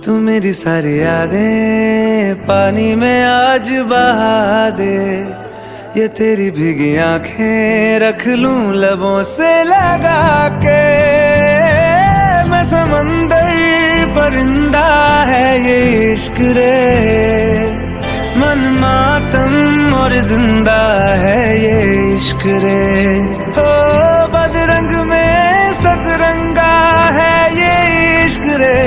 तू मेरी सारी यादें पानी में आज बहा दे। ये तेरी भीगी आंखें रख लूं लबों से लगा के। मैं समंदर परिंदा है ये इश्क रे, मन मातम और जिंदा है ये इश्क रे। हो बदरंग में सतरंगा है ये इश्क रे,